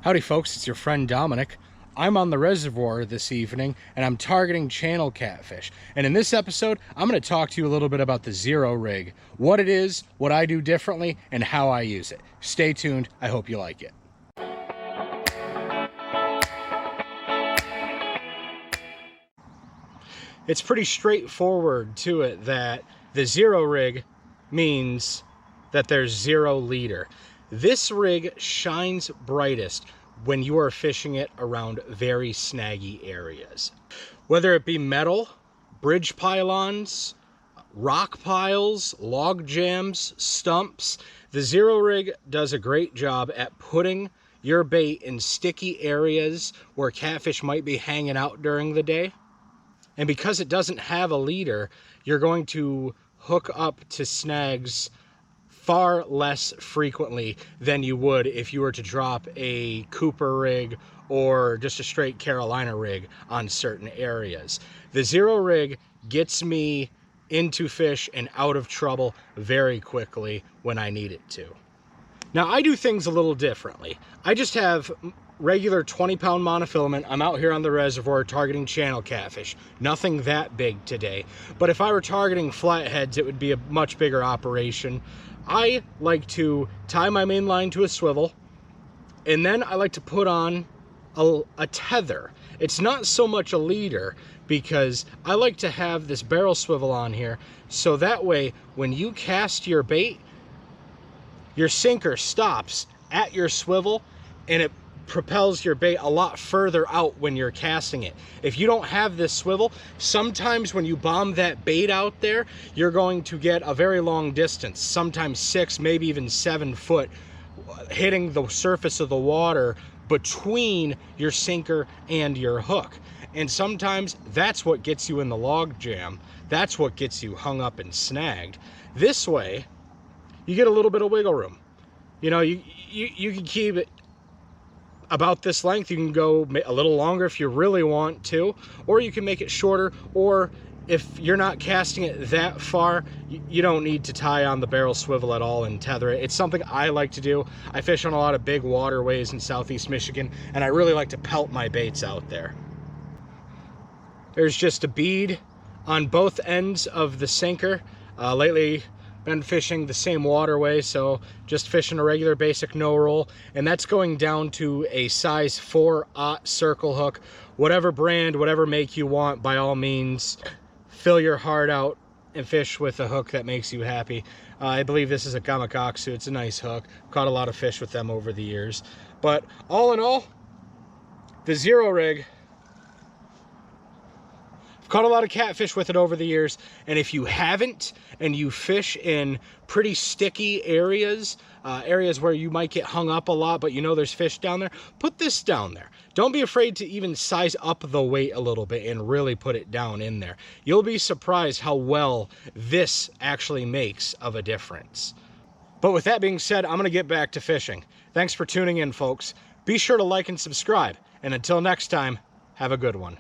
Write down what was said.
Howdy folks, it's your friend Dominic. I'm on the reservoir this evening and I'm targeting channel catfish. And in this episode, I'm going to talk to you a little bit about the Zero rig, what it is, what I do differently, and how I use it. Stay tuned, I hope you like it. It's pretty straightforward to it that the Zero rig means that there's zero leader. This rig shines brightest when you are fishing it around very snaggy areas. Whether it be metal, bridge pylons, rock piles, log jams, stumps, the Zero rig does a great job at putting your bait in sticky areas where catfish might be hanging out during the day. And because it doesn't have a leader, you're going to hook up to snags far less frequently than you would if you were to drop a Cooper rig or just a straight Carolina rig on certain areas. The Zero rig gets me into fish and out of trouble very quickly when I need it to. Now I do things a little differently. I just have regular 20-pound monofilament. I'm out here on the reservoir targeting channel catfish. Nothing that big today. But if I were targeting flatheads, it would be a much bigger operation. I like to tie my main line to a swivel, and then I like to put on a tether. It's not so much a leader, because I like to have this barrel swivel on here, so that way when you cast your bait, your sinker stops at your swivel and it propels your bait a lot further out when you're casting it. If you don't have this swivel, sometimes when you bomb that bait out there, you're going to get a very long distance, sometimes 6, maybe even 7 foot, hitting the surface of the water between your sinker and your hook. And sometimes that's what gets you in the log jam. That's what gets you hung up and snagged. This way, you get a little bit of wiggle room. You know, you can keep it about this length. You can go a little longer if you really want to, or you can make it shorter, or if you're not casting it that far, you don't need to tie on the barrel swivel at all and tether it. It's something I like to do. I fish on a lot of big waterways in southeast Michigan, and I really like to pelt my baits out there. There's just a bead on both ends of the sinker. Lately, been fishing the same waterway, so just fishing a regular basic no roll, and that's going down to a size 4/0 circle hook. Whatever brand, whatever make you want, by all means, fill your heart out and fish with a hook that makes you happy. I believe this is a Gamakatsu. It's a nice hook. Caught a lot of fish with them over the years. But all in all, the Zero rig, I've caught a lot of catfish with it over the years, and if you haven't, and you fish in pretty sticky areas, areas where you might get hung up a lot, but you know there's fish down there, put this down there. Don't be afraid to even size up the weight a little bit and really put it down in there. You'll be surprised how well this actually makes of a difference. But with that being said, I'm going to get back to fishing. Thanks for tuning in, folks. Be sure to like and subscribe, and until next time, have a good one.